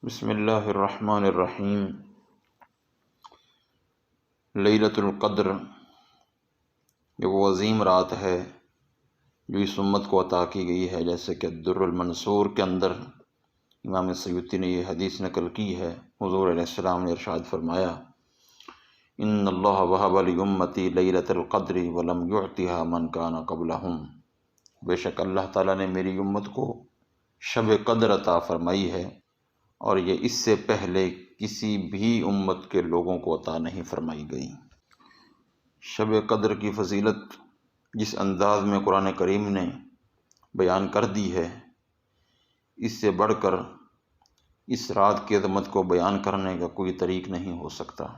بسم اللہ الرحمن الرحیم۔ لیلۃ القدر یہ وہ عظیم رات ہے جو اس امت کو عطا کی گئی ہے، جیسے کہ الدر المنصور کے اندر امام سیوطی نے یہ حدیث نقل کی ہے۔ حضور علیہ السلام نے ارشاد فرمایا، ان اللہ وہب لامتی لیلۃ القدر ولم یعطها من کان قبلہم، بے شک اللہ تعالیٰ نے میری امت کو شب قدر عطا فرمائی ہے اور یہ اس سے پہلے کسی بھی امت کے لوگوں کو عطا نہیں فرمائی گئی۔ شب قدر کی فضیلت جس انداز میں قرآن کریم نے بیان کر دی ہے، اس سے بڑھ کر اس رات کی عظمت کو بیان کرنے کا کوئی طریق نہیں ہو سکتا۔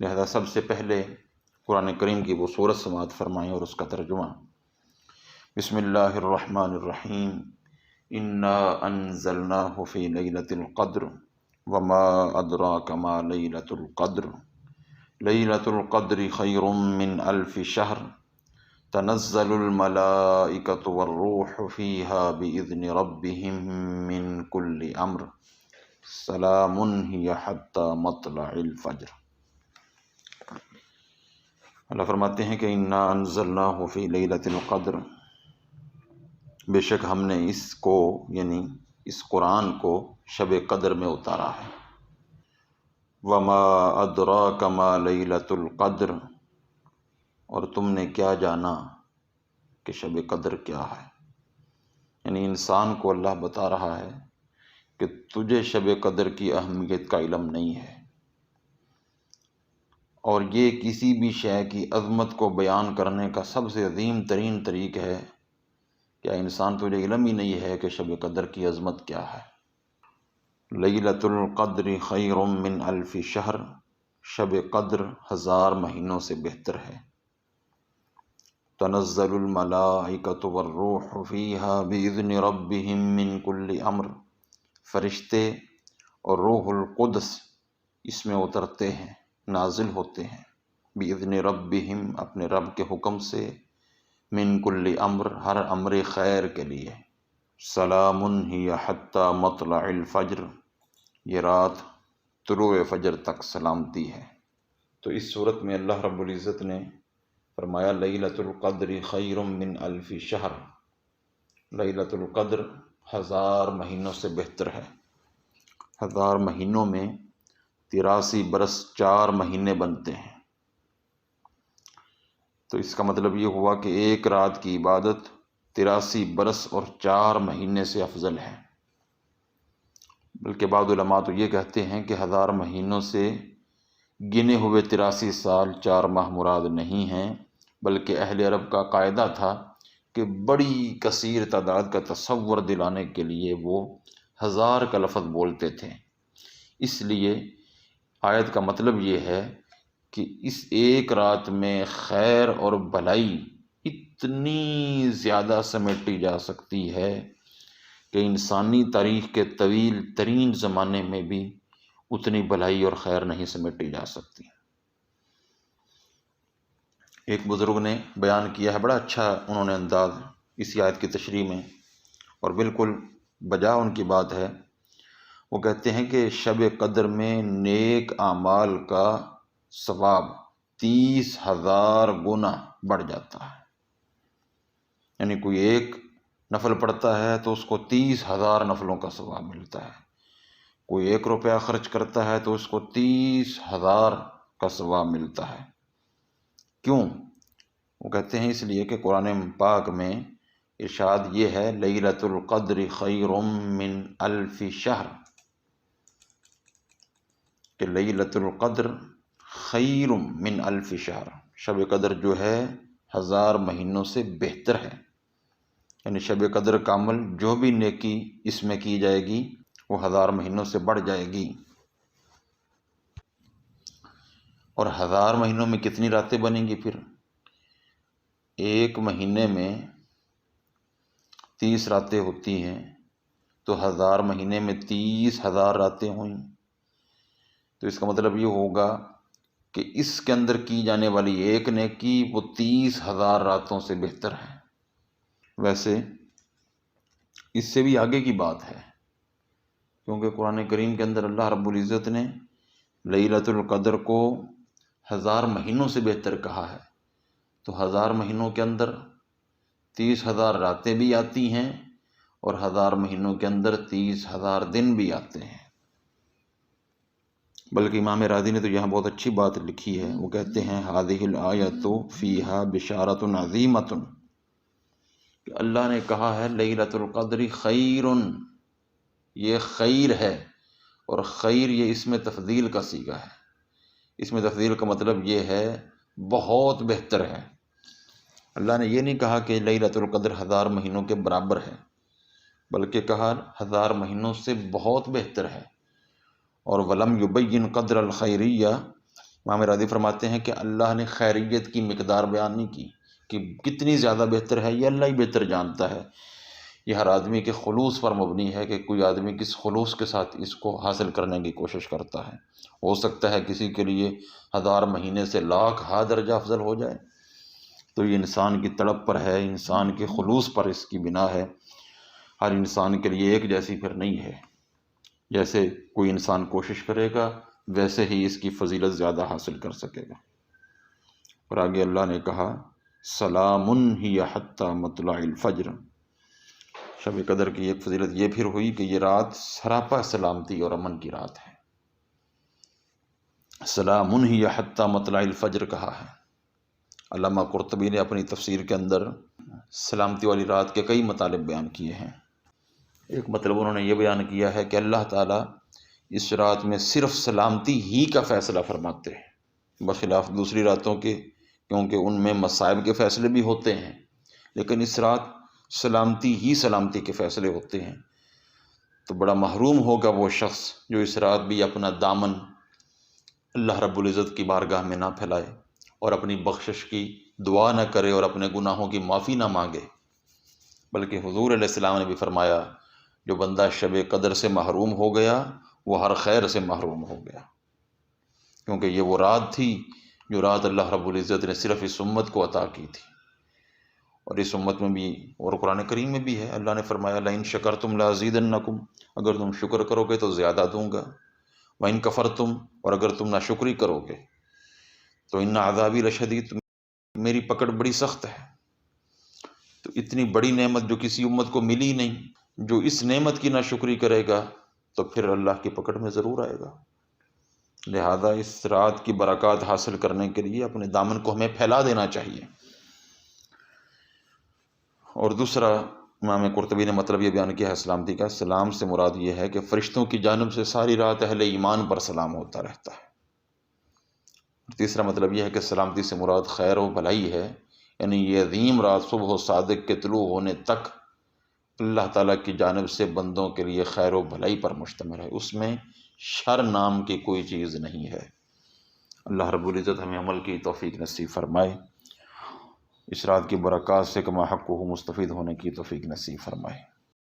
لہذا سب سے پہلے قرآن کریم کی وہ سورت سماعت فرمائیں اور اس کا ترجمہ۔ بسم اللہ الرحمن الرحیم۔ انا انزلناہ فی لیلۃ القدر وما ادراک ما لیلۃ القدر لیلۃ القدر خیر من الف شہر تنزل الملائکۃ والروح فیہا باذن ربہم من کل امر سلام ہی حتی مطلع الفجر۔ اللہ فرماتے ہیں کہ انا انزلناہ فی لیلۃ القدر، بے شک ہم نے اس کو یعنی اس قرآن کو شب قدر میں اتارا ہے۔ وما ادراک ما لیلۃ القدر، اور تم نے کیا جانا کہ شب قدر کیا ہے، یعنی انسان کو اللہ بتا رہا ہے کہ تجھے شب قدر کی اہمیت کا علم نہیں ہے، اور یہ کسی بھی شے کی عظمت کو بیان کرنے کا سب سے عظیم ترین طریق ہے۔ کیا انسان تجھے علم ہی نہیں ہے کہ شب قدر کی عظمت کیا ہے؟ لیلۃ القدر خیر من الف شہر، شب قدر 1000 مہینوں سے بہتر ہے۔ تنزل الملائکۃ والروح فیہا باذن ربہم من کل امر، فرشتے اور روح القدس اس میں اترتے ہیں، نازل ہوتے ہیں، باذن ربہم اپنے رب کے حکم سے، من کل امر ہر امر خیر کے لیے، سلام ہی حتی مطلع الفجر، یہ رات طلوع فجر تک سلامتی ہے۔ تو اس صورت میں اللہ رب العزت نے فرمایا لیلۃ القدر خیر من الف شہر، لیلۃ القدر 1000 مہینوں سے بہتر ہے۔ 1000 مہینوں میں 83 برس 4 مہینے بنتے ہیں، تو اس کا مطلب یہ ہوا کہ ایک رات کی عبادت 83 برس اور 4 مہینے سے افضل ہے۔ بلکہ بعض علماء تو یہ کہتے ہیں کہ 1000 مہینوں سے گنے ہوئے 83 سال 4 ماہ مراد نہیں ہیں، بلکہ اہل عرب کا قاعدہ تھا کہ بڑی کثیر تعداد کا تصور دلانے کے لیے وہ 1000 کا لفظ بولتے تھے۔ اس لیے آیت کا مطلب یہ ہے کہ اس ایک رات میں خیر اور بھلائی اتنی زیادہ سمیٹی جا سکتی ہے کہ انسانی تاریخ کے طویل ترین زمانے میں بھی اتنی بھلائی اور خیر نہیں سمیٹی جا سکتی۔ ایک بزرگ نے بیان کیا ہے، بڑا اچھا انہوں نے انداز اسی آیت کی تشریح میں، اور بالکل بجا ان کی بات ہے۔ وہ کہتے ہیں کہ شب قدر میں نیک اعمال کا ثواب 30,000 گنا بڑھ جاتا ہے، یعنی کوئی ایک نفل پڑھتا ہے تو اس کو 30,000 نفلوں کا ثواب ملتا ہے، کوئی 1 روپیہ خرچ کرتا ہے تو اس کو 30,000 کا ثواب ملتا ہے۔ کیوں؟ وہ کہتے ہیں اس لیے کہ قرآن پاک میں ارشاد یہ ہے، لیلۃ القدر خیر من الف شہر، کہ لیلۃ القدر خیر من الف شہر، شب قدر جو ہے 1000 مہینوں سے بہتر ہے، یعنی شب قدر کا عمل جو بھی نیکی اس میں کی جائے گی وہ 1000 مہینوں سے بڑھ جائے گی۔ اور 1000 مہینوں میں کتنی راتیں بنیں گی پھر؟ ایک مہینے میں 30 راتیں ہوتی ہیں، تو 1000 مہینے میں 30,000 راتیں ہوئیں، تو اس کا مطلب یہ ہوگا کہ اس کے اندر کی جانے والی ایک نیکی وہ 30,000 راتوں سے بہتر ہے۔ ویسے اس سے بھی آگے کی بات ہے کیونکہ قرآن کریم کے اندر اللہ رب العزت نے لیلۃ القدر کو 1000 مہینوں سے بہتر کہا ہے، تو 1000 مہینوں کے اندر 30,000 راتیں بھی آتی ہیں اور 1000 مہینوں کے اندر 30,000 دن بھی آتے ہیں۔ بلکہ امام راضی نے تو یہاں بہت اچھی بات لکھی ہے، وہ کہتے ہیں ہذہ الآیۃ فیہا بشارۃ عظیمۃ، کہ اللہ نے کہا ہے لیلۃ القدر خیر، یہ خیر ہے، اور خیر یہ اسم تفضیل کا صیغہ ہے۔ اسم تفضیل کا مطلب یہ ہے بہت بہتر ہے۔ اللہ نے یہ نہیں کہا کہ لیلۃ القدر 1000 مہینوں کے برابر ہے، بلکہ کہا 1000 مہینوں سے بہت بہتر ہے۔ اور ولم یبین قدر الخیریہ، امام راضی فرماتے ہیں کہ اللہ نے خیریت کی مقدار بیان نہیں کی کہ کتنی زیادہ بہتر ہے، یہ اللہ ہی بہتر جانتا ہے۔ یہ ہر آدمی کے خلوص پر مبنی ہے کہ کوئی آدمی کس خلوص کے ساتھ اس کو حاصل کرنے کی کوشش کرتا ہے۔ ہو سکتا ہے کسی کے لیے 1000 مہینے سے لاکھ درجہ افضل ہو جائے، تو یہ انسان کی تڑپ پر ہے، انسان کے خلوص پر اس کی بنا ہے۔ ہر انسان کے لیے ایک جیسی پھر نہیں ہے، جیسے کوئی انسان کوشش کرے گا ویسے ہی اس کی فضیلت زیادہ حاصل کر سکے گا۔ اور آگے اللہ نے کہا سلام ہی حتی مطلع الفجر، شب قدر کی ایک فضیلت یہ پھر ہوئی کہ یہ رات سراپا سلامتی اور امن کی رات ہے۔ سلام ہی حتی مطلع الفجر کہا ہے۔ علامہ قرطبی نے اپنی تفسیر کے اندر سلامتی والی رات کے کئی مطالب بیان کیے ہیں۔ ایک مطلب انہوں نے یہ بیان کیا ہے کہ اللہ تعالیٰ اس رات میں صرف سلامتی ہی کا فیصلہ فرماتے ہیں، بخلاف دوسری راتوں کے، کیونکہ ان میں مصائب کے فیصلے بھی ہوتے ہیں، لیکن اس رات سلامتی ہی سلامتی کے فیصلے ہوتے ہیں۔ تو بڑا محروم ہوگا وہ شخص جو اس رات بھی اپنا دامن اللہ رب العزت کی بارگاہ میں نہ پھیلائے اور اپنی بخشش کی دعا نہ کرے اور اپنے گناہوں کی معافی نہ مانگے۔ بلکہ حضور علیہ السلام نے بھی فرمایا جو بندہ شب قدر سے محروم ہو گیا وہ ہر خیر سے محروم ہو گیا، کیونکہ یہ وہ رات تھی جو رات اللہ رب العزت نے صرف اس امت کو عطا کی تھی۔ اور اس امت میں بھی اور قرآن کریم میں بھی ہے، اللہ نے فرمایا لئن شکرتم لازیدنکم، اگر تم شکر کرو گے تو زیادہ دوں گا، وَإِن کفرتم، اور اگر تم ناشکری کرو گے تو ان عذابی لشدید، میری پکڑ بڑی سخت ہے۔ تو اتنی بڑی نعمت جو کسی امت کو ملی نہیں، جو اس نعمت کی ناشکری کرے گا تو پھر اللہ کی پکڑ میں ضرور آئے گا۔ لہذا اس رات کی برکات حاصل کرنے کے لیے اپنے دامن کو ہمیں پھیلا دینا چاہیے۔ اور دوسرا امام قرطبی نے مطلب یہ بیان کیا ہے سلامتی کا، سلام سے مراد یہ ہے کہ فرشتوں کی جانب سے ساری رات اہل ایمان پر سلام ہوتا رہتا ہے۔ تیسرا مطلب یہ ہے کہ سلامتی سے مراد خیر و بھلائی ہے، یعنی یہ عظیم رات صبح و صادق کے طلوع ہونے تک اللہ تعالیٰ کی جانب سے بندوں کے لیے خیر و بھلائی پر مشتمل ہے، اس میں شر نام کی کوئی چیز نہیں ہے۔ اللہ رب العزت ہمیں عمل کی توفیق نصیب فرمائے، اس رات کی برکات سے کما حق کو مستفید ہونے کی توفیق نصیب فرمائے۔